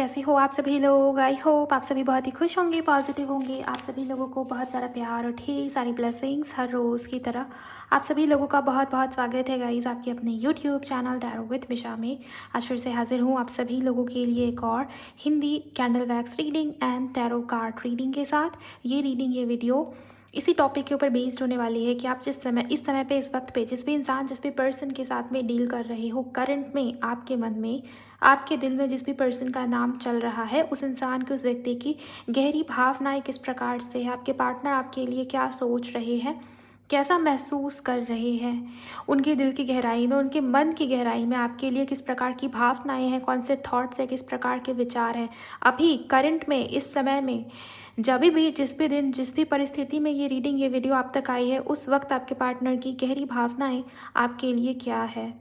कैसे हो आप सभी लोग। आई होप आप सभी बहुत ही खुश होंगे, पॉजिटिव होंगे। आप सभी लोगों को बहुत सारा प्यार और ढेर सारी ब्लेसिंग्स हर रोज़ की तरह। आप सभी लोगों का बहुत बहुत स्वागत है गाइस आपके अपने यूट्यूब चैनल टैरो विद मिशा में। आज फिर से हाजिर हूँ आप सभी लोगों के लिए एक और Hindi candle wax reading and tarot card reading के साथ। ये रीडिंग, ये वीडियो इसी टॉपिक के ऊपर बेस्ड होने वाली है कि आप इस समय पे, इस वक्त पे, जिस भी इंसान, जिस भी पर्सन के साथ में डील कर रहे हो, करंट में आपके मन में, आपके दिल में जिस भी पर्सन का नाम चल रहा है, उस इंसान की, उस व्यक्ति की गहरी भावनाएं किस प्रकार से है, आपके पार्टनर आपके लिए क्या सोच रहे हैं, कैसा महसूस कर रहे हैं, उनके दिल की गहराई में, उनके मन की गहराई में आपके लिए किस प्रकार की भावनाएं हैं, कौन से थॉट्स हैं, किस प्रकार के विचार हैं अभी करंट में, इस समय में, जब भी, जिस भी दिन, जिस भी परिस्थिति में ये रीडिंग, ये वीडियो आप तक आई है, उस वक्त आपके पार्टनर की गहरी भावनाएं आपके लिए क्या है।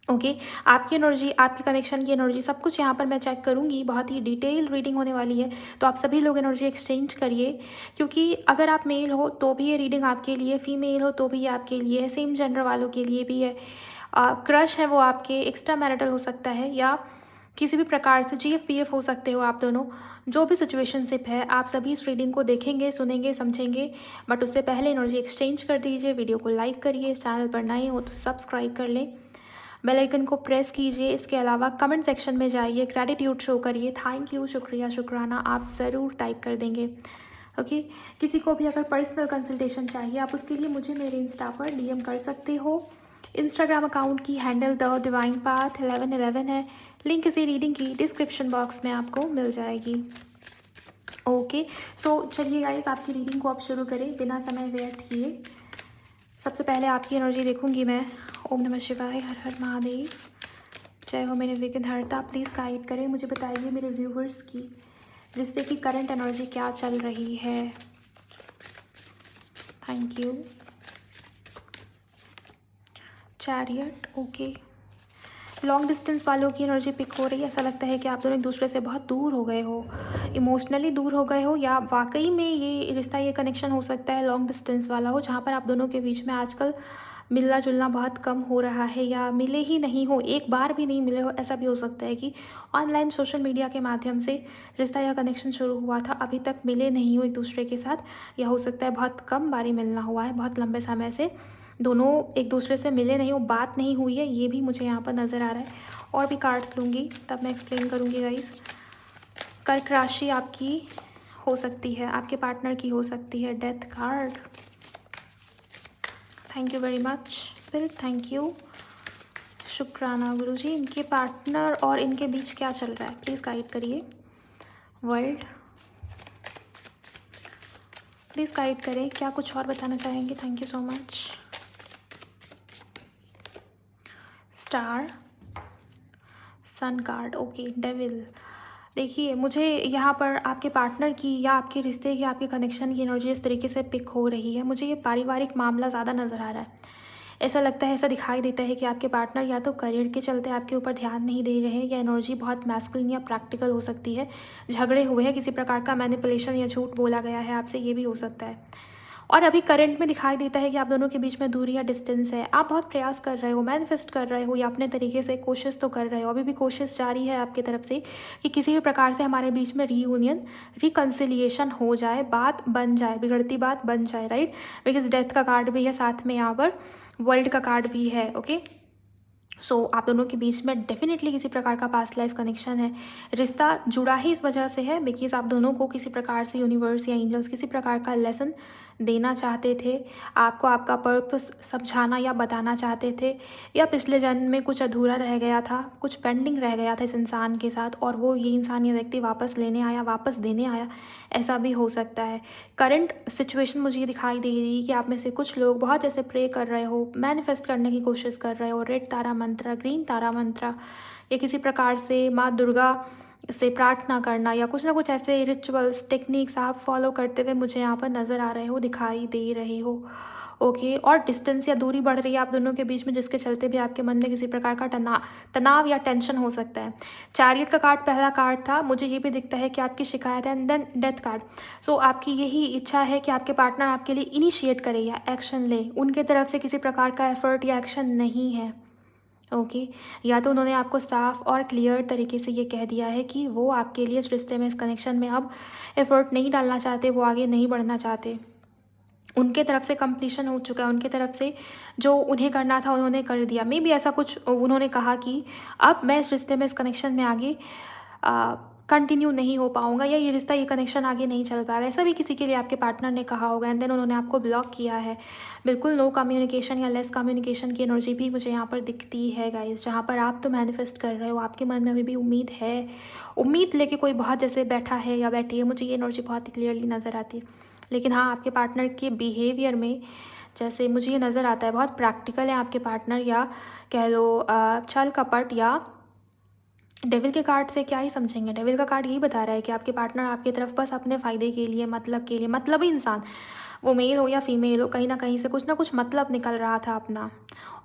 ओके आपकी एनर्जी, आपकी कनेक्शन की एनर्जी, सब कुछ यहाँ पर मैं चेक करूँगी। बहुत ही डिटेल रीडिंग होने वाली है, तो आप सभी लोग एनर्जी एक्सचेंज करिए, क्योंकि अगर आप मेल हो तो भी ये रीडिंग आपके लिए, फीमेल हो तो भी ये आपके लिए है, सेम जेंडर वालों के लिए भी है। क्रश है वो आपके, एक्स्ट्रा मैरिटल हो सकता है, या किसी भी प्रकार से GF PF हो सकते हो आप दोनों। जो भी सिचुएशनशिप है, आप सभी इस रीडिंग को देखेंगे, सुनेंगे, समझेंगे। बट उससे पहले एनर्जी एक्सचेंज कर दीजिए, वीडियो को लाइक करिए, इस चैनल पर नए हो तो सब्सक्राइब कर लें, बेल आइकन को प्रेस कीजिए। इसके अलावा कमेंट सेक्शन में जाइए, ग्रैटिट्यूड शो करिए, थैंक यू, शुक्रिया, शुक्राना आप ज़रूर टाइप कर देंगे। ओके किसी को भी अगर पर्सनल कंसल्टेशन चाहिए, आप उसके लिए मुझे मेरे इंस्टा पर DM कर सकते हो। इंस्टाग्राम अकाउंट की हैंडल द डिवाइन पाथ 1111 है। लिंक इसी रीडिंग की डिस्क्रिप्शन बॉक्स में आपको मिल जाएगी। ओके सो चलिए गाइस, आपकी रीडिंग को आप शुरू करें बिना समय व्यर्थ किए। सबसे पहले आपकी एनर्जी देखूंगी मैं। ओम नमः शिवाय, हर हर महादेव, जय हो मेरे विघ्नहर्ता। प्लीज़ गाइड करें, मुझे बताइए मेरे व्यूवर्स की रिश्ते की करंट एनर्जी क्या चल रही है। Thank you. Chariot, okay. Long distance वालों की एनर्जी पिक हो रही है। ऐसा लगता है कि आप दोनों एक दूसरे से बहुत दूर हो गए हो, इमोशनली दूर हो गए हो, या वाकई में ये रिश्ता, ये कनेक्शन हो सकता है लॉन्ग डिस्टेंस वाला हो, जहाँ पर आप दोनों के बीच में आजकल मिलना जुलना बहुत कम हो रहा है, या मिले ही नहीं हो, एक बार भी नहीं मिले हो। ऐसा भी हो सकता है कि ऑनलाइन सोशल मीडिया के माध्यम से रिश्ता या कनेक्शन शुरू हुआ था, अभी तक मिले नहीं हो एक दूसरे के साथ, या हो सकता है बहुत कम बारी मिलना हुआ है, बहुत लंबे समय से दोनों एक दूसरे से मिले नहीं हो, बात नहीं हुई है, ये भी मुझे यहाँ पर नज़र आ रहा है। और भी कार्ड्स लूँगी तब मैं एक्सप्लेन करूँगी गाइस। कर्क राशि आपकी हो सकती है, आपके पार्टनर की हो सकती है। Death card, thank you very much spirit, thank you, शुक्राना गुरुजी। इनके पार्टनर और इनके बीच क्या चल रहा है, प्लीज़ गाइड करिए। वर्ल्ड, प्लीज़ गाइड करें, क्या कुछ और बताना चाहेंगे। Thank you so much. Star, sun card, okay. Devil, देखिए मुझे यहाँ पर आपके पार्टनर की या आपके रिश्ते की, आपके कनेक्शन की एनर्जी इस तरीके से पिक हो रही है। मुझे ये पारिवारिक मामला ज़्यादा नज़र आ रहा है। ऐसा लगता है, ऐसा दिखाई देता है कि आपके पार्टनर या तो करियर के चलते आपके ऊपर ध्यान नहीं दे रहे हैं, या एनर्जी बहुत मैस्कुलिन या प्रैक्टिकल हो सकती है, झगड़े हुए हैं, किसी प्रकार का मैनिपुलेशन या झूठ बोला गया है आपसे, ये भी हो सकता है। और अभी करंट में दिखाई देता है कि आप दोनों के बीच में दूरी या डिस्टेंस है। आप बहुत प्रयास कर रहे हो, मैनिफेस्ट कर रहे हो, या अपने तरीके से कोशिश तो कर रहे हो, अभी भी कोशिश जारी है आपकी तरफ से कि किसी भी प्रकार से हमारे बीच में रीयूनियन, रिकन्सिलिएशन हो जाए, बात बन जाए, बिगड़ती बात बन जाए, राइट। बिकॉज डेथ का कार्ड भी है साथ में, यहाँ पर वर्ल्ड का कार्ड भी है। ओके सो आप दोनों के बीच में डेफिनेटली किसी प्रकार का पास्ट लाइफ कनेक्शन है। रिश्ता जुड़ा ही इस वजह से है बिकॉज आप दोनों को किसी प्रकार से यूनिवर्स या एंजल्स किसी प्रकार का लेसन देना चाहते थे, आपको आपका पर्पस समझाना या बताना चाहते थे, या पिछले जन्म में कुछ अधूरा रह गया था, कुछ पेंडिंग रह गया था इस इंसान के साथ, और वो ये इंसान, ये व्यक्ति वापस लेने आया, वापस देने आया। ऐसा भी हो सकता है। करंट सिचुएशन मुझे ये दिखाई दे रही है कि आप में से कुछ लोग बहुत जैसे प्रे कर रहे हो, मैनिफेस्ट करने की कोशिश कर रहे हो, रेड तारा मंत्र, ग्रीन तारा मंत्र, या किसी प्रकार से माँ दुर्गा से प्रार्थना करना, या कुछ ना कुछ ऐसे रिचुअल्स, टेक्निक्स आप फॉलो करते हुए मुझे यहाँ पर नज़र आ रहे हो, दिखाई दे रहे हो। ओके और डिस्टेंस या दूरी बढ़ रही है आप दोनों के बीच में, जिसके चलते भी आपके मन में किसी प्रकार का तनाव या टेंशन हो सकता है। चैरियट का कार्ड पहला कार्ड था, मुझे ये भी दिखता है कि आपकी शिकायत है, एंड देन डेथ कार्ड। सो आपकी यही इच्छा है कि आपके पार्टनर आपके लिए इनिशिएट करे या एक्शन ले, उनके तरफ से किसी प्रकार का एफर्ट या एक्शन नहीं है। ओके। या तो उन्होंने आपको साफ और क्लियर तरीके से ये कह दिया है कि वो आपके लिए इस रिश्ते में, इस कनेक्शन में अब एफ़र्ट नहीं डालना चाहते, वो आगे नहीं बढ़ना चाहते। उनके तरफ से कंप्लीशन हो चुका है, उनके तरफ से जो उन्हें करना था उन्होंने कर दिया। मे बी ऐसा कुछ उन्होंने कहा कि अब मैं इस रिश्ते में, इस कनेक्शन में आगे कंटिन्यू नहीं हो पाऊँगा, या ये रिश्ता, ये कनेक्शन आगे नहीं चल पाएगा। ऐसा भी किसी के लिए आपके पार्टनर ने कहा होगा एंड देन उन्होंने आपको ब्लॉक किया है। बिल्कुल नो कम्युनिकेशन या लेस कम्युनिकेशन की एनर्जी भी मुझे यहाँ पर दिखती है गाइस, जहाँ पर आप तो मैनिफेस्ट कर रहे हो, आपके मन में अभी भी उम्मीद है। उम्मीद लेके कोई बहुत जैसे बैठा है या बैठी है, मुझे ये एनर्जी बहुत ही क्लियरली नज़र आती है। लेकिन हाँ, आपके पार्टनर के बिहेवियर में जैसे मुझे ये नज़र आता है, बहुत प्रैक्टिकल है आपके पार्टनर, या कह लो छल कपट या डेविल के कार्ड से क्या ही समझेंगे। डेविल का कार्ड यही बता रहा है कि आपके पार्टनर आपकी तरफ बस अपने फ़ायदे के लिए, मतलब के लिए, मतलबी इंसान, वो मेल हो या फीमेल हो, कहीं ना कहीं से कुछ ना कुछ मतलब निकल रहा था अपना,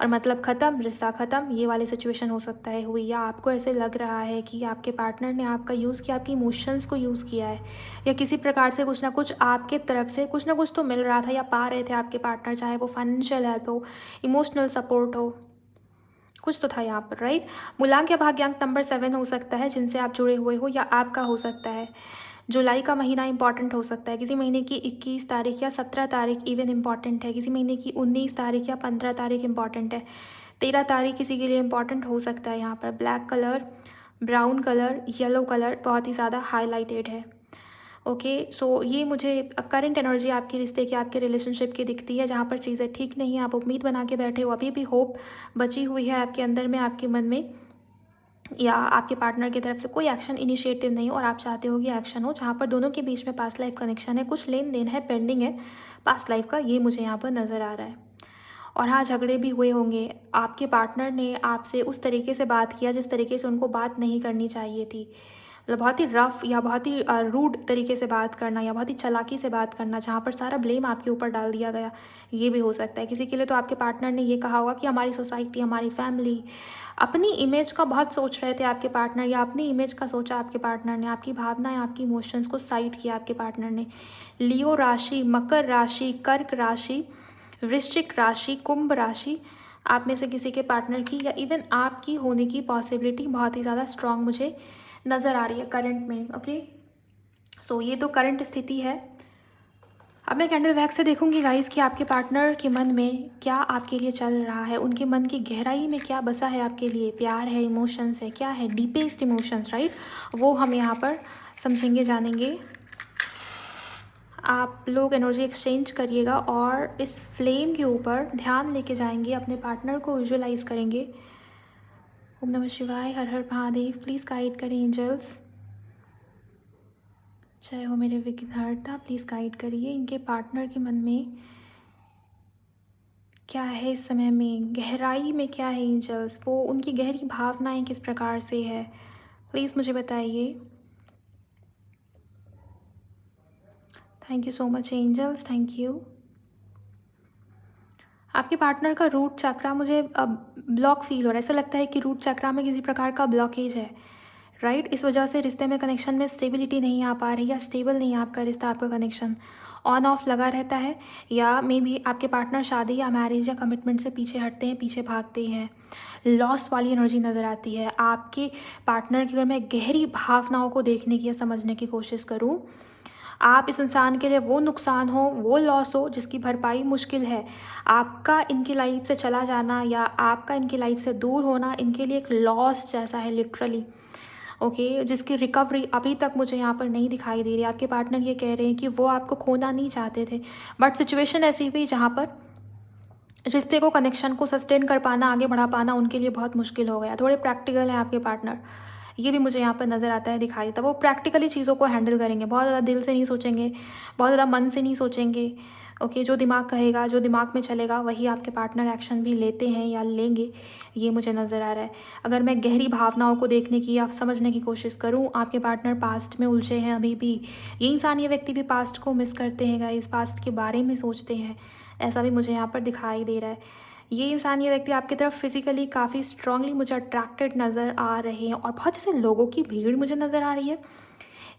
और मतलब ख़त्म, रिश्ता ख़त्म, ये वाली सिचुएशन हो सकता है हुई। या आपको ऐसे लग रहा है कि आपके पार्टनर ने आपका यूज़ किया, आपकी इमोशंस को यूज़ किया है, या किसी प्रकार से कुछ ना कुछ आपके तरफ से कुछ ना कुछ तो मिल रहा था या पा रहे थे आपके पार्टनर, चाहे वो फाइनेंशियल हेल्प हो, इमोशनल सपोर्ट हो, कुछ तो था यहाँ पर, राइट। मूलांक या भाग्यांक नंबर 7 हो सकता है जिनसे आप जुड़े हुए हो, या आपका हो सकता है। जुलाई का महीना इंपॉर्टेंट हो सकता है, किसी महीने की 21 तारीख या 17 तारीख इवन इंपॉर्टेंट है, किसी महीने की 19 तारीख या 15 तारीख इंपॉर्टेंट है, 13 तारीख किसी के लिए इंपॉर्टेंट हो सकता है। यहाँ पर black colour, brown colour, yellow colour बहुत ही ज़्यादा हाईलाइटेड है। ओके, सो ये मुझे करंट एनर्जी आपके रिश्ते की, आपके रिलेशनशिप की दिखती है, जहाँ पर चीज़ें ठीक नहीं हैं, आप उम्मीद बना के बैठे हो, अभी भी होप बची हुई है आपके अंदर में, आपके मन में, या आपके पार्टनर की तरफ से कोई एक्शन इनिशिएटिव नहीं, और आप चाहते हो कि एक्शन हो, जहाँ पर दोनों के बीच में पास्ट लाइफ कनेक्शन है, कुछ लेन देन है, पेंडिंग है पास्ट लाइफ का, ये मुझे यहाँ पर नज़र आ रहा है। और हाँ, झगड़े भी हुए होंगे, आपके पार्टनर ने आपसे उस तरीके से बात किया जिस तरीके से उनको बात नहीं करनी चाहिए थी, मतलब बहुत ही रफ़ या बहुत ही रूड तरीके से बात करना, या बहुत ही चालाकी से बात करना, जहाँ पर सारा ब्लेम आपके ऊपर डाल दिया गया, ये भी हो सकता है। किसी के लिए तो आपके पार्टनर ने ये कहा होगा कि हमारी सोसाइटी, हमारी फैमिली, अपनी इमेज का बहुत सोच रहे थे आपके पार्टनर, या अपनी इमेज का सोचा आपके पार्टनर ने, आपकी भावनाएं, आपकी इमोशंस को साइड किया आपके पार्टनर ने। लियो राशि, मकर राशि, कर्क राशि, वृश्चिक राशि, कुंभ राशि, आप में से किसी के पार्टनर की या इवन आपकी होने की पॉसिबिलिटी बहुत ही ज़्यादा स्ट्रांग मुझे नज़र आ रही है करंट में। ओके, सो ये तो करंट स्थिति है। अब मैं कैंडल वैक्स से देखूंगी गाइस कि आपके पार्टनर के मन में क्या आपके लिए चल रहा है, उनके मन की गहराई में क्या बसा है आपके लिए, प्यार है, इमोशंस है, क्या है, डीपेस्ट इमोशंस, राइट, वो हम यहाँ पर समझेंगे, जानेंगे। आप लोग एनर्जी एक्सचेंज करिएगा और इस फ्लेम के ऊपर ध्यान लेके जाएंगे, अपने पार्टनर को विजुअलाइज करेंगे। ओम नमः शिवाय, हर हर महादेव, प्लीज़ गाइड करें एंजल्स। जय हो मेरे विघ्नहर्ता, प्लीज़ गाइड करिए, इनके पार्टनर के मन में क्या है इस समय में, गहराई में क्या है एंजल्स, वो उनकी गहरी भावनाएं किस प्रकार से है, प्लीज़ मुझे बताइए। Thank you so much angels, thank you. आपके पार्टनर का रूट चक्रा मुझे ब्लॉक फील हो रहा है, ऐसा लगता है कि रूट चक्रा में किसी प्रकार का ब्लॉकेज है, राइट। इस वजह से रिश्ते में, कनेक्शन में स्टेबिलिटी नहीं आ पा रही, या स्टेबल नहीं है आपका रिश्ता, आपका कनेक्शन ऑन ऑफ लगा रहता है, या मे बी आपके पार्टनर शादी या मैरिज या कमिटमेंट से पीछे हटते हैं, पीछे भागते हैं, लॉस वाली एनर्जी नज़र आती है आपके पार्टनर की। अगर मैं गहरी भावनाओं को देखने की या समझने की कोशिश करूँ, आप इस इंसान के लिए वो नुकसान हो, वो लॉस हो जिसकी भरपाई मुश्किल है। आपका इनकी लाइफ से चला जाना या आपका इनकी लाइफ से दूर होना इनके लिए एक लॉस जैसा है लिटरली, ओके, जिसकी रिकवरी अभी तक मुझे यहाँ पर नहीं दिखाई दे रही। आपके पार्टनर ये कह रहे हैं कि वो आपको खोना नहीं चाहते थे, बट सिचुएशन ऐसी हुई जहाँ पर रिश्ते को, कनेक्शन को सस्टेन कर पाना, आगे बढ़ा पाना उनके लिए बहुत मुश्किल हो गया। थोड़े प्रैक्टिकल हैं आपके पार्टनर, ये भी मुझे यहाँ पर नज़र आता है, दिखाई देता। वो प्रैक्टिकली चीज़ों को हैंडल करेंगे, बहुत ज़्यादा दिल से नहीं सोचेंगे, बहुत ज़्यादा मन से नहीं सोचेंगे, ओके। जो दिमाग कहेगा, जो दिमाग में चलेगा, वही आपके पार्टनर एक्शन भी लेते हैं या लेंगे, ये मुझे नज़र आ रहा है। अगर मैं गहरी भावनाओं को देखने की या समझने की कोशिश करूँ, आपके पार्टनर पास्ट में उलझे हैं अभी भी। ये इंसान, ये व्यक्ति भी पास्ट को मिस करते हैं गाइस, पास्ट के बारे में सोचते हैं, ऐसा भी मुझे यहाँ पर दिखाई दे रहा है। ये इंसान, ये व्यक्ति आपकी तरफ फिजिकली काफ़ी स्ट्रांगली मुझे अट्रैक्टेड नज़र आ रहे हैं, और बहुत जैसे लोगों की भीड़ मुझे नज़र आ रही है,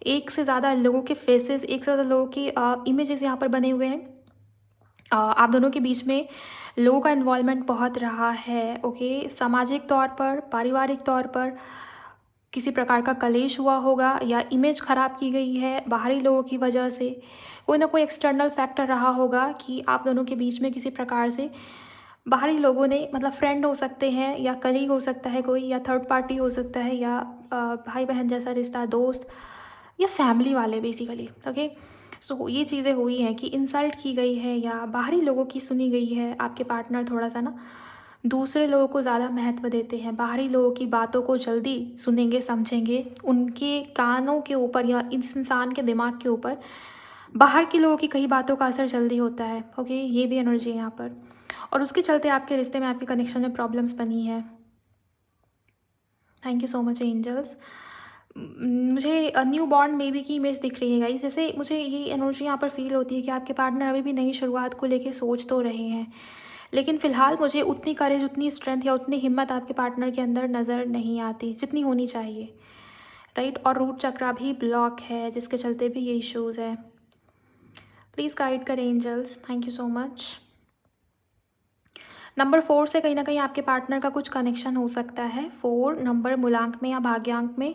एक से ज़्यादा लोगों के फेसेस, एक से ज़्यादा लोगों की इमेजेस यहाँ पर बने हुए हैं, आप दोनों के बीच में लोगों का इन्वॉल्वमेंट बहुत रहा है। ओके, सामाजिक तौर पर, पारिवारिक तौर पर किसी प्रकार का कलेश हुआ होगा या इमेज ख़राब की गई है बाहरी लोगों की वजह से। कोई ना कोई एक्सटर्नल फैक्टर रहा होगा कि आप दोनों के बीच में किसी प्रकार से बाहरी लोगों ने, मतलब फ्रेंड हो सकते हैं या कलीग हो सकता है कोई, या थर्ड पार्टी हो सकता है, या भाई बहन जैसा रिश्ता, दोस्त या फैमिली वाले बेसिकली। ओके, सो ये चीज़ें हुई हैं कि इंसल्ट की गई है या बाहरी लोगों की सुनी गई है। आपके पार्टनर थोड़ा सा ना दूसरे लोगों को ज़्यादा महत्व देते हैं, बाहरी लोगों की बातों को जल्दी सुनेंगे, समझेंगे। उनके कानों के ऊपर या इस इंसान के दिमाग के ऊपर बाहर के लोगों की कई बातों का असर जल्दी होता है। ओके, ये भी एनर्जी है यहाँ पर, और उसके चलते आपके रिश्ते में, आपके कनेक्शन में प्रॉब्लम्स बनी है। Thank you so much angels. मुझे न्यू बॉर्न बेबी की इमेज दिख रही है गाइस। जैसे मुझे ये एनर्जी यहाँ पर फील होती है कि आपके पार्टनर अभी भी नई शुरुआत को लेके सोच तो रहे हैं, लेकिन फ़िलहाल मुझे उतनी करेज, उतनी स्ट्रेंथ या उतनी हिम्मत आपके पार्टनर के अंदर नज़र नहीं आती जितनी होनी चाहिए, राइट। और रूट चक्रा भी ब्लॉक है, जिसके चलते भी ये इश्यूज़ है। प्लीज़ गाइड करें angels, thank you so much. Number 4 से कहीं ना कहीं आपके पार्टनर का कुछ कनेक्शन हो सकता है। 4 नंबर मूलांक में या भाग्यांक में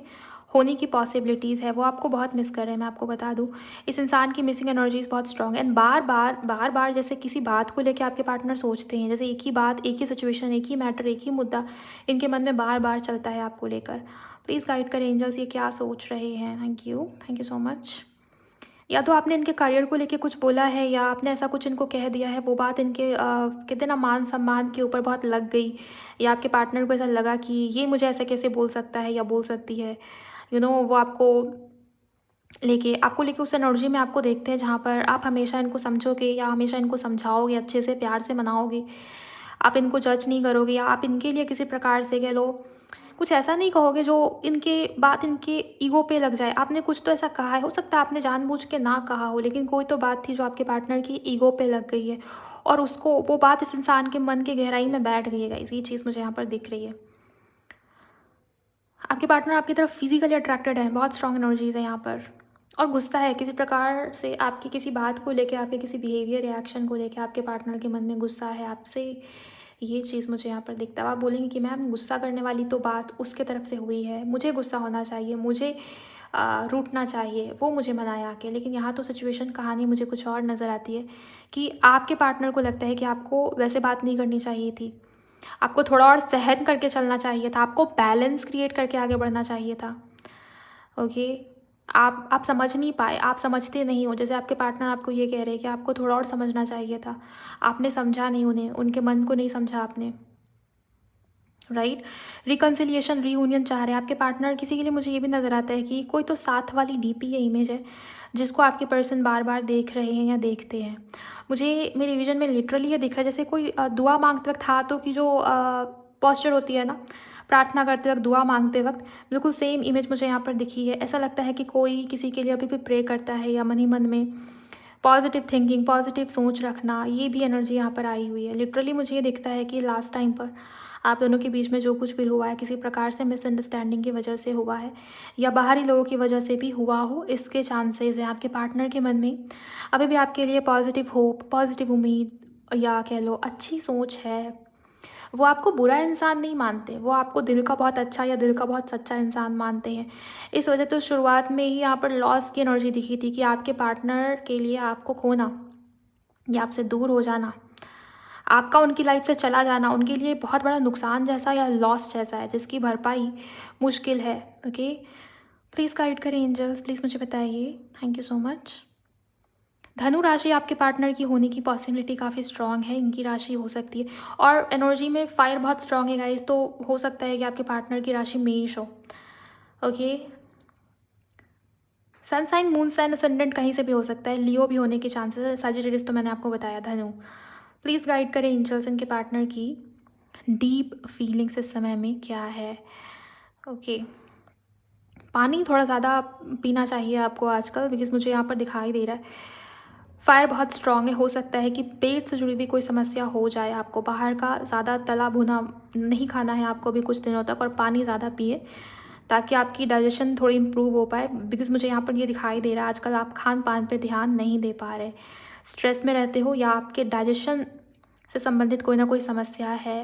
होने की पॉसिबिलिटीज़ है। वो आपको बहुत मिस कर रहे हैं, मैं आपको बता दूं। इस इंसान की मिसिंग एनर्जीज बहुत स्ट्रॉन्ग है, एंड बार बार जैसे किसी बात को लेकर आपके पार्टनर सोचते हैं, जैसे एक ही बात, एक ही सिचुएशन, एक ही मैटर, एक ही मुद्दा इनके मन में बार बार चलता है आपको लेकर। प्लीज़ गाइड करें एंजल्स, ये क्या सोच रहे हैं। Thank you so much. या तो आपने इनके करियर को लेके कुछ बोला है, या आपने ऐसा कुछ इनको कह दिया है, वो बात इनके कहते ना मान सम्मान के ऊपर बहुत लग गई, या आपके पार्टनर को ऐसा लगा कि ये मुझे ऐसे कैसे बोल सकता है या बोल सकती है। वो आपको लेके उस एनर्जी में आपको देखते हैं जहाँ पर आप हमेशा इनको समझोगे या हमेशा इनको समझाओगे, अच्छे से प्यार से मनाओगे। आप इनको जज नहीं करोगे, या आप इनके लिए किसी प्रकार से कह लो कुछ ऐसा नहीं कहोगे जो इनके ईगो पे लग जाए। आपने कुछ तो ऐसा कहा है, हो सकता है आपने जानबूझ के ना कहा हो, लेकिन कोई तो बात थी जो आपके पार्टनर की ईगो पे लग गई है, और उसको वो बात इस इंसान के मन की गहराई में बैठ गई है गाइस। ये चीज़ मुझे यहाँ पर दिख रही है। आपके पार्टनर आपकी तरफ फिजिकली अट्रैक्टेड है, बहुत स्ट्रॉन्ग एनर्जीज है यहाँ पर, और गुस्सा है किसी प्रकार से आपकी किसी बात को लेके, आपके किसी बिहेवियर रिएक्शन को लेके आपके पार्टनर के मन में गुस्सा है आपसे। ये चीज़ मुझे यहाँ पर दिखता है। आप बोलेंगे कि मैम गुस्सा करने वाली तो बात उसके तरफ से हुई है, मुझे गुस्सा होना चाहिए, मुझे रूठना चाहिए, वो मुझे मनाया आके। लेकिन यहाँ तो सिचुएशन, कहानी मुझे कुछ और नज़र आती है कि आपके पार्टनर को लगता है कि आपको वैसे बात नहीं करनी चाहिए थी, आपको थोड़ा और सहन करके चलना चाहिए था, आपको बैलेंस क्रिएट करके आगे बढ़ना चाहिए था। ओके, आप समझ नहीं पाए, आप समझते नहीं हो। जैसे आपके पार्टनर आपको ये कह रहे हैं कि आपको थोड़ा और समझना चाहिए था, आपने समझा नहीं उन्हें, उनके मन को नहीं समझा आपने, राइट। रिकन्सिलिएशन, रीयूनियन चाह रहे हैं आपके पार्टनर। किसी के लिए मुझे ये भी नज़र आता है कि कोई तो साथ वाली डीपी या इमेज है जिसको आपके पर्सन बार बार देख रहे हैं या देखते हैं। मुझे मेरे विजन में लिटरली ये दिख रहा है जैसे कोई दुआ मांगते वक्त हाथों की जो पॉस्चर होती है ना, प्रार्थना करते वक्त, दुआ मांगते वक्त, बिल्कुल सेम इमेज मुझे यहाँ पर दिखी है। ऐसा लगता है कि कोई किसी के लिए अभी भी प्रे करता है, या मन ही मन में पॉजिटिव थिंकिंग, पॉजिटिव सोच रखना, ये भी एनर्जी यहाँ पर आई हुई है। लिटरली मुझे ये दिखता है कि लास्ट टाइम पर आप दोनों के बीच में जो कुछ भी हुआ है, किसी प्रकार से मिसअंडरस्टैंडिंग की वजह से हुआ है, या बाहरी लोगों की वजह से भी हुआ हो, इसके चांसेस हैं। आपके पार्टनर के मन में अभी भी आपके लिए पॉजिटिव होप, पॉजिटिव उम्मीद, या कह लो अच्छी सोच है। वो आपको बुरा इंसान नहीं मानते, वो आपको दिल का बहुत अच्छा या दिल का बहुत सच्चा इंसान मानते हैं। इस वजह तो शुरुआत में ही यहाँ पर लॉस की एनर्जी दिखी थी कि आपके पार्टनर के लिए आपको खोना या आपसे दूर हो जाना, आपका उनकी लाइफ से चला जाना, उनके लिए बहुत बड़ा नुकसान जैसा या लॉस जैसा है, जिसकी भरपाई मुश्किल है। ओके, प्लीज़ गाइड करें एंजल्स, प्लीज़ मुझे बताइए। Thank you so much. धनु राशि आपके पार्टनर की होने की पॉसिबिलिटी काफ़ी स्ट्रॉन्ग है, इनकी राशि हो सकती है। और एनर्जी में फायर बहुत स्ट्रॉन्ग है गाइस, तो हो सकता है कि आपके पार्टनर की राशि मेष हो। Okay, sun sign, moon sign, ascendant कहीं से भी हो सकता है, लियो भी होने के चांसेस है, सजिटेरियस तो मैंने आपको बताया। धनु, प्लीज़ गाइड करें एंजल्स, इनके पार्टनर की डीप फीलिंग्स इस समय में क्या है। ओके, पानी थोड़ा ज़्यादा पीना चाहिए आपको आजकल, बिकॉज मुझे यहाँ पर दिखाई दे रहा है फायर बहुत स्ट्रॉन्ग है। हो सकता है कि पेट से जुड़ी हुई कोई समस्या हो जाए, आपको बाहर का ज़्यादा तला भुना नहीं खाना है आपको अभी कुछ दिनों तक, और पानी ज़्यादा पिए ताकि आपकी डाइजेशन थोड़ी इम्प्रूव हो पाए। बिकॉज मुझे यहाँ पर ये दिखाई दे रहा है आजकल आप खान पान पे ध्यान नहीं दे पा रहे, स्ट्रेस में रहते हो या आपके डाइजेशन से संबंधित कोई ना कोई समस्या है।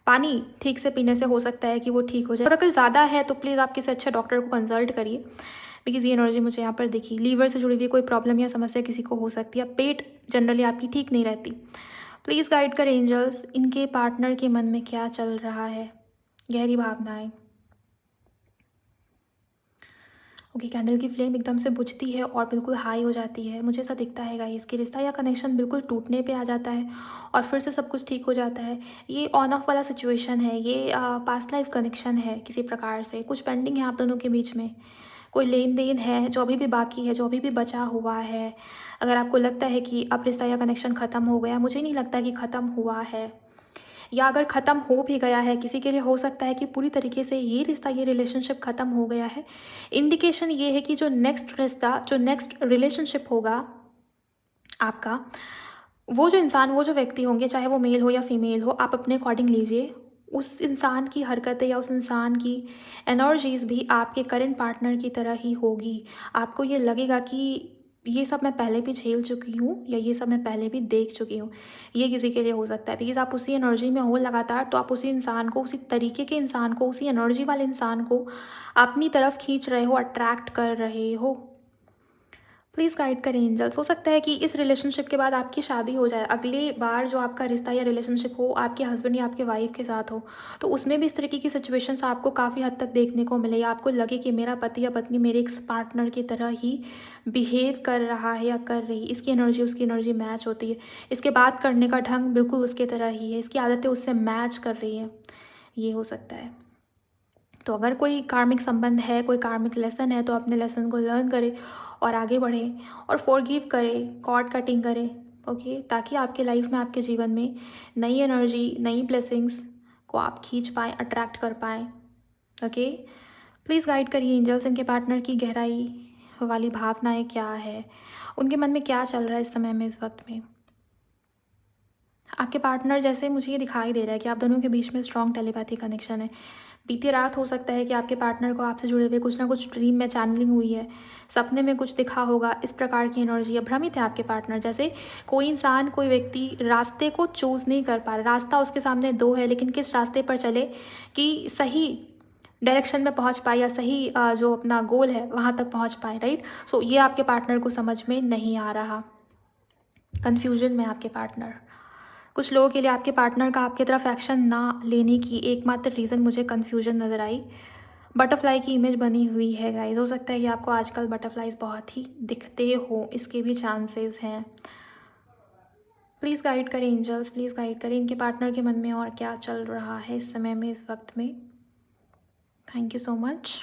पानी ठीक से पीने से हो सकता है कि वो ठीक हो जाए, और अगर ज़्यादा है तो प्लीज़ आप किसी अच्छे डॉक्टर को कंसल्ट करिए, बिकॉज़ ये एनर्जी मुझे यहाँ पर दिखी। लीवर से जुड़ी हुई कोई प्रॉब्लम या समस्या किसी को हो सकती है, पेट जनरली आपकी ठीक नहीं रहती। प्लीज़ गाइड करें एंजल्स, इनके पार्टनर के मन में क्या चल रहा है, गहरी भावनाएं। ओके, कैंडल की फ्लेम एकदम से बुझती है और बिल्कुल हाई हो जाती है। मुझे ऐसा दिखता है गाइस कि रिश्ता या कनेक्शन बिल्कुल टूटने पे आ जाता है और फिर से सब कुछ ठीक हो जाता है। ये ऑन ऑफ वाला सिचुएशन है, ये पास्ट लाइफ कनेक्शन है, किसी प्रकार से कुछ पेंडिंग है आप दोनों के बीच में, कोई लेन देन है जो अभी भी बाकी है, जो अभी भी बचा हुआ है। अगर आपको लगता है कि अब रिश्ता या कनेक्शन ख़त्म हो गया, मुझे नहीं लगता कि ख़त्म हुआ है, या अगर ख़त्म हो भी गया है किसी के लिए, हो सकता है कि पूरी तरीके से ये रिश्ता, ये रिलेशनशिप ख़त्म हो गया है। इंडिकेशन ये है कि जो नेक्स्ट रिश्ता, जो नेक्स्ट रिलेशनशिप होगा आपका, वो जो इंसान, वो जो व्यक्ति होंगे, चाहे वो मेल हो या फीमेल हो, आप अपने अकॉर्डिंग लीजिए। उस इंसान की हरकतें या उस इंसान की एनर्जीज़ भी आपके करंट पार्टनर की तरह ही होगी। आपको ये लगेगा कि ये सब मैं पहले भी झेल चुकी हूँ या ये सब मैं पहले भी देख चुकी हूँ। ये किसी के लिए हो सकता है, बिकॉज़ आप उसी एनर्जी में हो लगातार, तो आप उसी इंसान को, उसी तरीके के इंसान को, उसी एनर्जी वाले इंसान को अपनी तरफ खींच रहे हो, अट्रैक्ट कर रहे हो। प्लीज़ गाइड करें एंजल्स। हो सकता है कि इस रिलेशनशिप के बाद आपकी शादी हो जाए, अगली बार जो आपका रिश्ता या रिलेशनशिप हो आपके हस्बैंड या आपके वाइफ के साथ हो, तो उसमें भी इस तरीके की सिचुएशंस आपको काफ़ी हद तक देखने को मिले, या आपको लगे कि मेरा पति या पत्नी मेरे एक पार्टनर की तरह ही बिहेव कर रहा है या कर रही, इसकी एनर्जी उसकी एनर्जी मैच होती है, इसके बात करने का ढंग बिल्कुल उसके तरह ही है, इसकी आदतें उससे मैच कर रही हैं, ये हो सकता है। तो अगर कोई कार्मिक संबंध है, कोई कार्मिक लेसन है, तो अपने लेसन को लर्न करें और आगे बढ़ें और फॉरगिव करें, कॉर्ड कटिंग करें, ओके, ताकि आपके लाइफ में, आपके जीवन में नई एनर्जी, नई ब्लेसिंग्स को आप खींच पाएँ, अट्रैक्ट कर पाएँ। ओके, प्लीज़ गाइड करिए एंजल्स, इनके पार्टनर की गहराई वाली भावनाएं क्या है, उनके मन में क्या चल रहा है इस समय में, इस वक्त में। आपके पार्टनर, जैसे मुझे ये दिखाई दे रहा है कि आप दोनों के बीच में स्ट्रॉन्ग टेलीपैथी कनेक्शन है। बीती रात हो सकता है कि आपके पार्टनर को आपसे जुड़े हुए कुछ ना कुछ ड्रीम में चैनलिंग हुई है, सपने में कुछ दिखा होगा, इस प्रकार की एनर्जी है। भ्रमित है आपके पार्टनर, जैसे कोई इंसान, कोई व्यक्ति रास्ते को चूज़ नहीं कर पा रहा, रास्ता उसके सामने दो है, लेकिन किस रास्ते पर चले कि सही डायरेक्शन में पहुंच पाए या सही जो अपना गोल है वहां तक पहुंच पाए, राइट। सो ये आपके पार्टनर को समझ में नहीं आ रहा, कन्फ्यूजन में आपके पार्टनर। कुछ लोगों के लिए आपके पार्टनर का आपकी तरफ एक्शन ना लेने की एकमात्र रीज़न मुझे कन्फ्यूजन नज़र आई। बटरफ्लाई की इमेज बनी हुई है गाइस, हो सकता है कि आपको आजकल बटरफ्लाइज बहुत ही दिखते हो, इसके भी चांसेस हैं। प्लीज़ गाइड करें एंजल्स, प्लीज़ गाइड करें, इनके पार्टनर के मन में और क्या चल रहा है इस समय में, इस वक्त में। Thank you so much.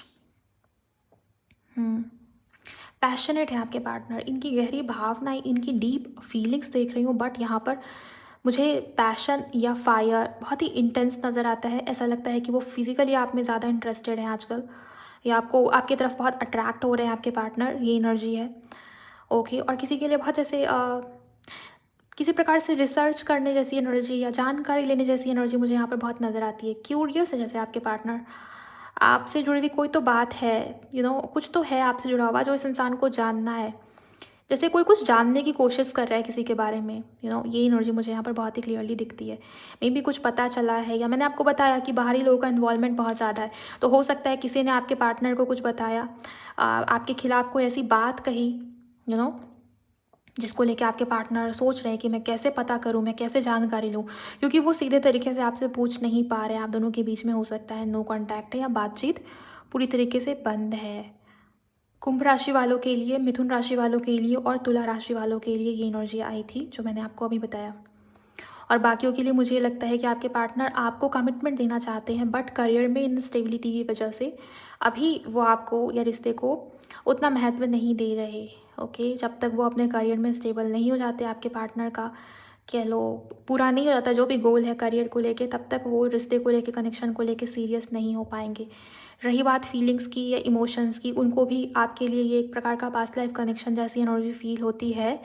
Passionate है आपके पार्टनर, इनकी गहरी भावनाएं, इनकी डीप फीलिंग्स देख रही हूँ, बट यहाँ पर मुझे पैशन या फायर बहुत ही इंटेंस नज़र आता है। ऐसा लगता है कि वो फिज़िकली आप में ज़्यादा इंटरेस्टेड हैं आजकल, या आपको, आपकी तरफ बहुत अट्रैक्ट हो रहे हैं आपके पार्टनर, ये एनर्जी है। ओके, और किसी के लिए बहुत जैसे किसी प्रकार से रिसर्च करने जैसी एनर्जी या जानकारी लेने जैसी एनर्जी मुझे यहाँ पर बहुत नज़र आती है। क्यूरियस है जैसे आपके पार्टनर, आपसे जुड़ी हुई कोई तो बात है, कुछ तो है आपसे जुड़ा हुआ जो इस इंसान को जानना है, जैसे कोई कुछ जानने की कोशिश कर रहा है किसी के बारे में, ये एनर्जी मुझे यहाँ पर बहुत ही क्लियरली दिखती है। मे बी कुछ पता चला है, या मैंने आपको बताया कि बाहरी लोगों का इन्वॉल्वमेंट बहुत ज़्यादा है, तो हो सकता है किसी ने आपके पार्टनर को कुछ बताया, आपके खिलाफ कोई ऐसी बात कही, जिसको लेके आपके पार्टनर सोच रहे हैं कि मैं कैसे पता करूं, मैं कैसे जानकारी लूं, क्योंकि वो सीधे तरीके से आपसे पूछ नहीं पा रहे हैं। आप दोनों के बीच में हो सकता है नो कांटेक्ट है, या बातचीत पूरी तरीके से बंद है। कुंभ राशि वालों के लिए, मिथुन राशि वालों के लिए और तुला राशि वालों के लिए ये एनर्जी आई थी जो मैंने आपको अभी बताया। और बाकियों के लिए मुझे लगता है कि आपके पार्टनर आपको कमिटमेंट देना चाहते हैं, बट करियर में इनस्टेबिलिटी की वजह से अभी वो आपको या रिश्ते को उतना महत्व नहीं दे रहे। ओके, जब तक वो अपने करियर में स्टेबल नहीं हो जाते, आपके पार्टनर का कह लो पूरा नहीं हो जाता जो भी गोल है करियर को लेके, तब तक वो रिश्ते को लेके, कनेक्शन को लेके सीरियस नहीं हो पाएंगे। रही बात फीलिंग्स की या इमोशंस की, उनको भी आपके लिए ये एक प्रकार का पास्ट लाइफ कनेक्शन जैसी एनर्जी फील होती है।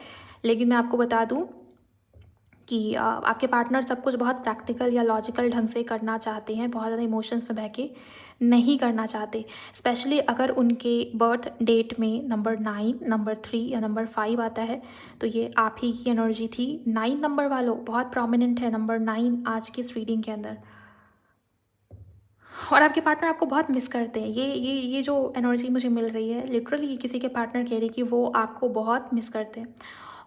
लेकिन मैं आपको बता दूं कि आपके पार्टनर सब कुछ बहुत प्रैक्टिकल या लॉजिकल ढंग से करना चाहते हैं, बहुत ज़्यादा इमोशंस में बह के नहीं करना चाहते। स्पेशली अगर उनके बर्थ डेट में नंबर 9, नंबर 3 या नंबर 5 आता है तो ये आप ही की एनर्जी थी। 9 नंबर वालों बहुत प्रोमिनेंट है नंबर 9 आज की इस रीडिंग के अंदर, और आपके पार्टनर आपको बहुत मिस करते हैं। ये जो एनर्जी मुझे मिल रही है, लिटरली किसी के पार्टनर कह रहे हैं कि वो आपको बहुत मिस करते हैं,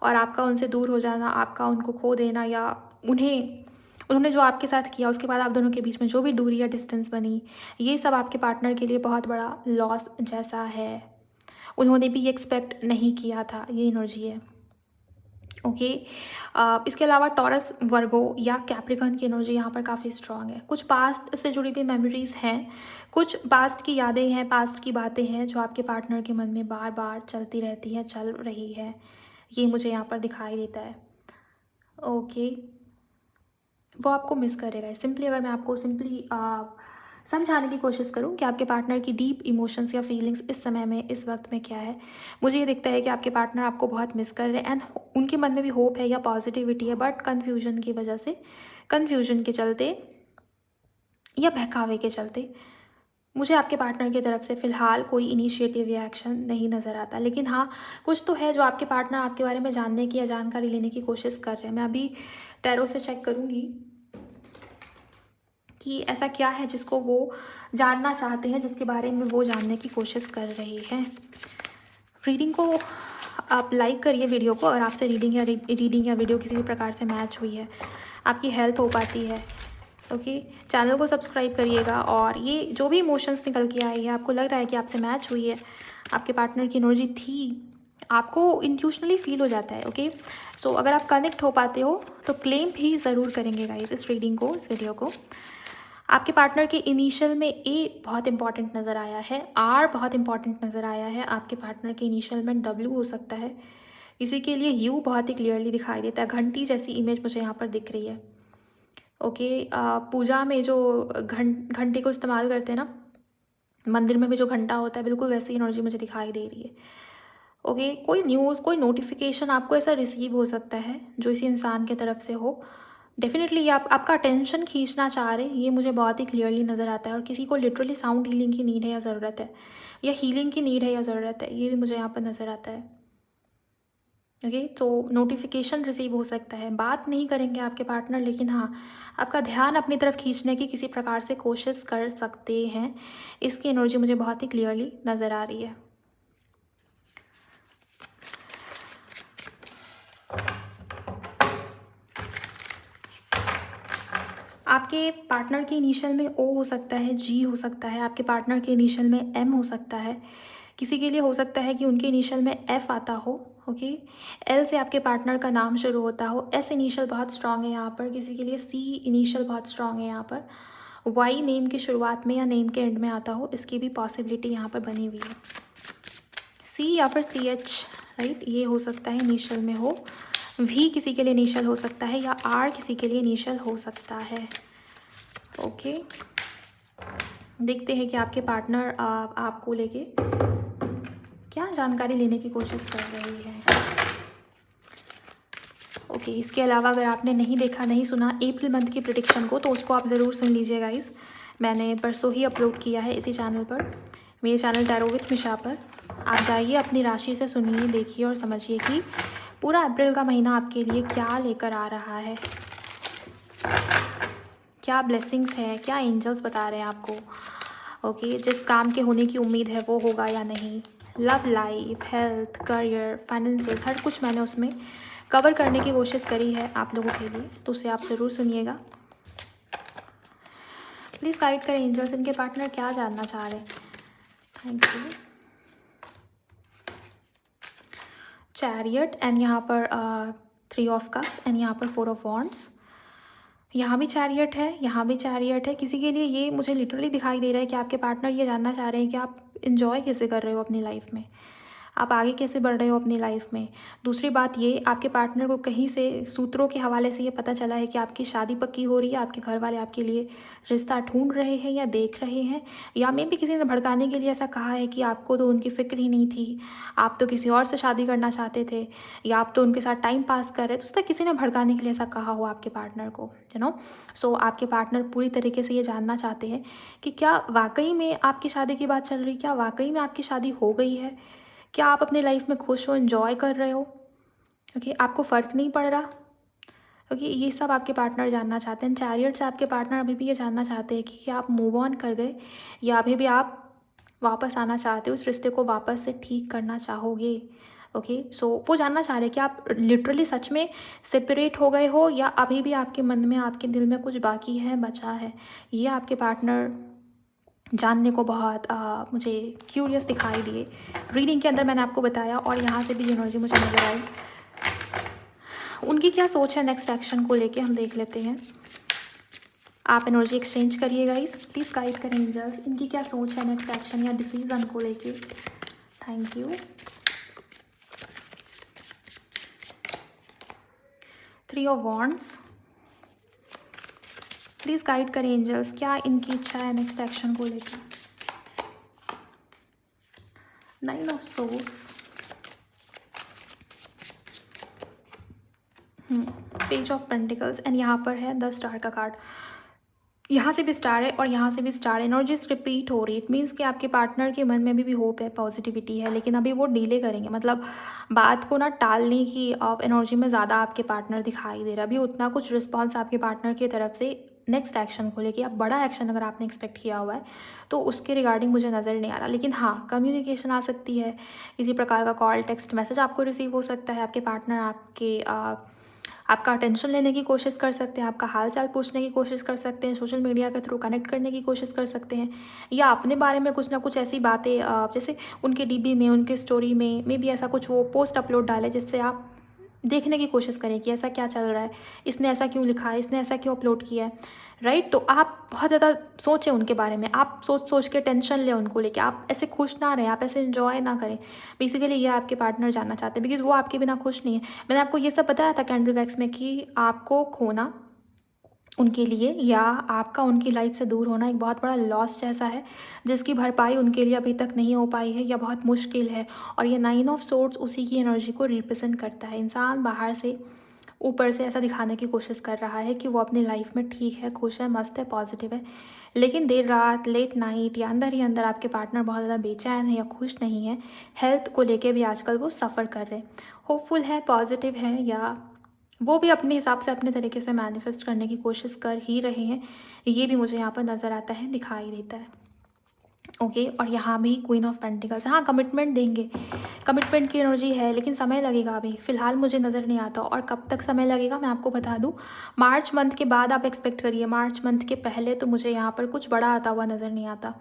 और आपका उनसे दूर हो जाना, आपका उनको खो देना, या उन्होंने जो आपके साथ किया उसके बाद आप दोनों के बीच में जो भी दूरी या डिस्टेंस बनी, ये सब आपके पार्टनर के लिए बहुत बड़ा लॉस जैसा है। उन्होंने भी एक्सपेक्ट नहीं किया था, ये एनर्जी है। ओके इसके अलावा टॉरस, वर्गो या कैप्रिकॉर्न की एनर्जी यहाँ पर काफ़ी स्ट्रांग है। कुछ पास्ट से जुड़ी हुई मेमोरीज़ हैं, कुछ पास्ट की यादें हैं, पास्ट की बातें हैं जो आपके पार्टनर के मन में बार बार चलती रहती हैं, चल रही है, ये मुझे यहाँ पर दिखाई देता है। ओके वो आपको मिस करेगा। सिंपली अगर मैं आपको सिंपली समझाने की कोशिश करूं कि आपके पार्टनर की डीप इमोशंस या फीलिंग्स इस समय में, इस वक्त में क्या है, मुझे ये दिखता है कि आपके पार्टनर आपको बहुत मिस कर रहे हैं, एंड उनके मन में भी होप है या पॉजिटिविटी है, बट कन्फ्यूजन की वजह से, कन्फ्यूजन के चलते या बहकावे के चलते मुझे आपके पार्टनर की तरफ से फ़िलहाल कोई इनिशिएटिव या एक्शन नहीं नज़र आता। लेकिन हाँ, कुछ तो है जो आपके पार्टनर आपके बारे में जानने की या जानकारी लेने की कोशिश कर रहे हैं। मैं अभी टैरो से चेक करूँगी कि ऐसा क्या है जिसको वो जानना चाहते हैं, जिसके बारे में वो जानने की कोशिश कर रहे हैं। रीडिंग को आप लाइक करिए वीडियो को, अगर आपसे रीडिंग या वीडियो किसी भी प्रकार से मैच हुई है, आपकी हेल्प हो पाती है। ओके चैनल को सब्सक्राइब करिएगा, और ये जो भी इमोशंस निकल के आई है, आपको लग रहा है कि आपसे मैच हुई है, आपके पार्टनर की एनर्जी थी, आपको इंट्यूशनली फील हो जाता है। ओके सो अगर आप कनेक्ट हो पाते हो तो क्लेम भी ज़रूर करेंगे गाइस इस रीडिंग को, इस वीडियो को। आपके पार्टनर के इनिशियल में ए बहुत इंपॉर्टेंट नज़र आया है, आर बहुत इंपॉर्टेंट नज़र आया है, आपके पार्टनर के इनिशियल में डब्ल्यू हो सकता है, किसी के लिए यू बहुत ही क्लियरली दिखाई देता है, घंटी जैसी इमेज मुझे यहाँ पर दिख रही है। ओके पूजा में जो घंटे को इस्तेमाल करते हैं ना, मंदिर में भी जो घंटा होता है, बिल्कुल वैसी एनर्जी मुझे दिखाई दे रही है। ओके कोई न्यूज़, कोई नोटिफिकेशन आपको ऐसा रिसीव हो सकता है जो इसी इंसान की तरफ से हो। डेफिनेटली आपका अटेंशन खींचना चाह रहे हैं, ये मुझे बहुत ही क्लियरली नज़र आता है, और किसी को लिटरली साउंड हीलिंग की नीड है या ज़रूरत है, या हीलिंग की नीड है या ज़रूरत है, ये भी मुझे यहाँ पर नज़र आता है। ओके तो नोटिफिकेशन रिसीव हो सकता है, बात नहीं करेंगे आपके पार्टनर, लेकिन हाँ आपका ध्यान अपनी तरफ खींचने की किसी प्रकार से कोशिश कर सकते हैं। इसकी एनर्जी मुझे बहुत ही क्लियरली नज़र आ रही है। आपके पार्टनर के इनिशियल में ओ हो सकता है, जी हो सकता है, आपके पार्टनर के इनिशियल में एम हो सकता है, किसी के लिए हो सकता है कि उनके इनिशियल में एफ आता हो। ओके एल से आपके पार्टनर का नाम शुरू होता हो, एस इनिशियल बहुत स्ट्रांग है यहाँ पर, किसी के लिए सी इनिशियल बहुत स्ट्रांग है यहाँ पर, वाई नेम की शुरुआत में या नेम के एंड में आता हो, इसकी भी पॉसिबिलिटी यहाँ पर बनी हुई है। सी या फिर सी एच, राइट, ये हो सकता है इनिशियल में हो। वी किसी के लिए इनिशियल हो सकता है, या आर किसी के लिए इनिशियल हो सकता है। ओके देखते हैं कि आपके पार्टनर आपको लेके क्या जानकारी लेने की कोशिश कर रही है। ओके इसके अलावा अगर आपने नहीं देखा, नहीं सुना अप्रैल मंथ की प्रेडिक्शन को, तो उसको आप ज़रूर सुन लीजिए गाइस। मैंने परसों ही अपलोड किया है इसी चैनल पर, मेरे चैनल टैरो विथ मिशा पर। आप जाइए, अपनी राशि से सुनिए, देखिए और समझिए कि पूरा अप्रैल का महीना आपके लिए क्या लेकर आ रहा है, क्या ब्लेसिंग्स है, क्या एंजल्स बता रहे हैं आपको। ओके जिस काम के होने की उम्मीद है वो होगा या नहीं, love life, health, career, finances, हर कुछ मैंने उसमें कवर करने की कोशिश करी है आप लोगों के लिए, तो उसे आप ज़रूर सुनिएगा। प्लीज़ गाइड करें एंजल्स, इनके पार्टनर क्या जानना चाह रहे हैं। Thank you. चैरियट एंड यहाँ पर 3 ऑफ कप्स एंड यहाँ पर 4 ऑफ वॉन्ड्स, यहाँ भी चैरियट है, यहाँ भी चैरियट है। किसी के लिए ये मुझे लिटरली दिखाई दे रहा है कि आपके पार्टनर ये जानना चाह रहे हैं कि आप इन्जॉय कैसे कर रहे हो अपनी लाइफ में, आप आगे कैसे बढ़ रहे हो अपनी लाइफ में। दूसरी बात ये, आपके पार्टनर को कहीं से सूत्रों के हवाले से ये पता चला है कि आपकी शादी पक्की हो रही है, आपके घर वाले आपके लिए रिश्ता ढूंढ रहे हैं या देख रहे हैं, या मे भी किसी ने भड़काने के लिए ऐसा कहा है कि आपको तो उनकी फ़िक्र ही नहीं थी, आप तो किसी और से शादी करना चाहते थे, या आप तो उनके साथ टाइम पास कर रहे थे। तो उसका किसी ने भड़काने के लिए ऐसा कहा हो आपके पार्टनर को, सो आपके पार्टनर पूरी तरीके से ये जानना चाहते हैं कि क्या वाकई में आपकी शादी की बात चल रही है, क्या वाकई में आपकी शादी हो गई है, क्या आप अपनी लाइफ में खुश हो, एंजॉय कर रहे हो, क्योंकि आपको फ़र्क नहीं पड़ रहा, क्योंकि ये सब आपके पार्टनर जानना चाहते हैं। चैरियट से आपके पार्टनर अभी भी ये जानना चाहते हैं कि क्या आप मूव ऑन कर गए या अभी भी आप वापस आना चाहते हो, उस रिश्ते को वापस से ठीक करना चाहोगे। ओके, सो वो जानना चाह रहे हैं कि आप लिटरली सच में सेपरेट हो गए हो या अभी भी आपके मन में, आपके दिल में कुछ बाकी है, बचा है। ये आपके पार्टनर जानने को बहुत मुझे क्यूरियस दिखाई दिए। रीडिंग के अंदर मैंने आपको बताया और यहाँ से भी एनर्जी मुझे नज़र आई। उनकी क्या सोच है नेक्स्ट एक्शन को लेके, हम देख लेते हैं। आप एनर्जी एक्सचेंज करिए गाइस, प्लीज़ गाइड करें एंजल्स, इनकी क्या सोच है नेक्स्ट एक्शन या डिसीजन को लेके। Thank you. 3 of wands, please guide करें एंजल्स, क्या इनकी इच्छा है नेक्स्ट एक्शन को लेकर। 9 of swords, page of pentacles and यहाँ पर है 10 स्टार का कार्ड। यहाँ से भी स्टार है और यहाँ से भी स्टार है। एनर्जीज रिपीट हो रही है। इट मीन्स कि आपके पार्टनर के मन में भी होप है, पॉजिटिविटी है, लेकिन अभी वो डिले करेंगे, मतलब बात को ना टालने की एनर्जी में ज़्यादा आपके पार्टनर दिखाई दे रहा है। अभी उतना कुछ रिस्पॉन्स आपके पार्टनर की तरफ से नेक्स्ट एक्शन को लेके, अब बड़ा एक्शन अगर आपने एक्सपेक्ट किया हुआ है तो उसके रिगार्डिंग मुझे नज़र नहीं आ रहा। लेकिन हाँ, कम्युनिकेशन आ सकती है, किसी प्रकार का कॉल, टेक्स्ट मैसेज आपको रिसीव हो सकता है। आपके पार्टनर आपका अटेंशन लेने की कोशिश कर सकते हैं, आपका हाल चाल पूछने की कोशिश कर सकते हैं, सोशल मीडिया के थ्रू कनेक्ट करने की कोशिश कर सकते हैं, या अपने बारे में कुछ ना कुछ ऐसी बातें, जैसे उनके डीबी में, उनके स्टोरी में मे बी ऐसा कुछ वो पोस्ट अपलोड डाले जिससे आप देखने की कोशिश करें कि ऐसा क्या चल रहा है, इसने ऐसा क्यों लिखा है, इसने ऐसा क्यों अपलोड किया है, राइट। तो आप बहुत ज़्यादा सोचें उनके बारे में, आप सोच के टेंशन लें उनको लेके, आप ऐसे खुश ना रहें, आप ऐसे एंजॉय ना करें। बेसिकली ये आपके पार्टनर जानना चाहते हैं, बिकॉज वो आपके बिना खुश नहीं है। मैंने आपको ये सब बताया था कैंडल वैक्स में कि आपको खोना उनके लिए या आपका उनकी लाइफ से दूर होना एक बहुत बड़ा लॉस जैसा है, जिसकी भरपाई उनके लिए अभी तक नहीं हो पाई है या बहुत मुश्किल है। और ये 9 ऑफ सोर्ड्स उसी की एनर्जी को रिप्रेजेंट करता है। इंसान बाहर से, ऊपर से ऐसा दिखाने की कोशिश कर रहा है कि वो अपनी लाइफ में ठीक है, खुश है, मस्त है, पॉजिटिव है, लेकिन देर रात, लेट नाइट या अंदर ही अंदर आपके पार्टनर बहुत ज़्यादा बेचैन है या खुश नहीं है। हेल्थ को लेके भी आजकल वो सफ़र कर रहे हैं। होपफुल है, पॉजिटिव है, या वो भी अपने हिसाब से अपने तरीके से मैनिफेस्ट करने की कोशिश कर ही रहे हैं। ये भी मुझे यहाँ पर नज़र आता है, दिखाई देता है। ओके, और यहाँ भी क्वीन ऑफ पेंटिकल्स, हाँ कमिटमेंट देंगे, कमिटमेंट की एनर्जी है, लेकिन समय लगेगा। अभी फ़िलहाल मुझे नज़र नहीं आता, और कब तक समय लगेगा मैं आपको बता दूँ। मार्च मंथ के बाद आप एक्सपेक्ट करिए, मार्च मंथ के पहले तो मुझे यहाँ पर कुछ बड़ा आता हुआ नज़र नहीं आता।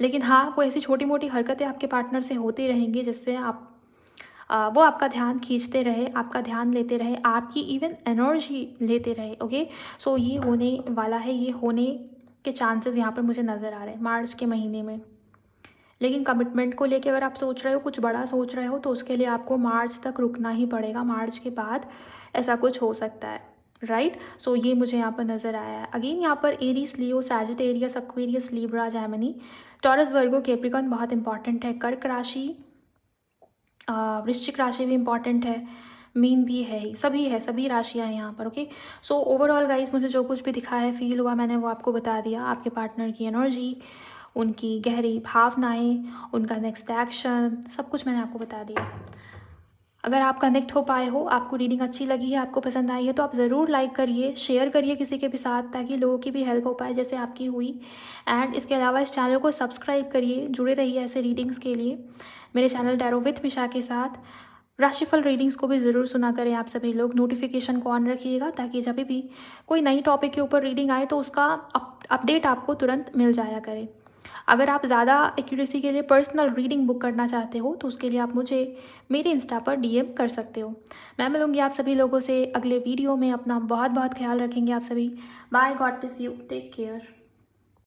लेकिन हाँ, कोई ऐसी छोटी मोटी हरकतें आपके पार्टनर से होती रहेंगी जिससे वो आपका ध्यान खींचते रहे, आपका ध्यान लेते रहे, आपकी इवन एनर्जी लेते रहे। ओके, सो ये होने वाला है, ये होने के चांसेस यहाँ पर मुझे नज़र आ रहे हैं मार्च के महीने में। लेकिन कमिटमेंट को लेके अगर आप सोच रहे हो, कुछ बड़ा सोच रहे हो, तो उसके लिए आपको मार्च तक रुकना ही पड़ेगा। मार्च के बाद ऐसा कुछ हो सकता है, राइट। सो ये मुझे यहाँ पर नज़र आया है। अगेन यहाँ पर Aries, Leo, Sagittarius, Aquarius, Libra, Gemini, Taurus, Virgo, Capricorn बहुत इंपॉर्टेंट है। कर्क राशि, वृश्चिक राशि भी इम्पॉर्टेंट है, मीन भी है ही, सभी है, सभी राशियाँ हैं यहाँ पर। ओके, सो ओवरऑल गाइस, मुझे जो कुछ भी दिखा है, फील हुआ, मैंने वो आपको बता दिया। आपके पार्टनर की एनर्जी, उनकी गहरी भावनाएं, उनका नेक्स्ट एक्शन, सब कुछ मैंने आपको बता दिया। अगर आप कनेक्ट हो पाए हो, आपको रीडिंग अच्छी लगी है, आपको पसंद आई है, तो आप ज़रूर लाइक करिए, शेयर करिए किसी के भी साथ, ताकि लोगों की भी हेल्प हो पाए जैसे आपकी हुई। एंड इसके अलावा इस चैनल को सब्सक्राइब करिए, जुड़े रहिए ऐसे रीडिंग्स के लिए मेरे चैनल टैरो विथ मिशा के साथ। राशिफल रीडिंग्स को भी ज़रूर सुना करें आप सभी लोग, नोटिफिकेशन को ऑन रखिएगा, ताकि जब भी कोई नई टॉपिक के ऊपर रीडिंग आए तो उसका अपडेट आपको तुरंत मिल जाया करे। अगर आप ज़्यादा एक्यूरेसी के लिए पर्सनल रीडिंग बुक करना चाहते हो तो उसके लिए आप मुझे मेरे इंस्टा पर डीएम कर सकते हो। मैं मिलूँगी आप सभी लोगों से अगले वीडियो में। अपना बहुत बहुत ख्याल रखेंगे आप सभी। Bye, God bless you, take care.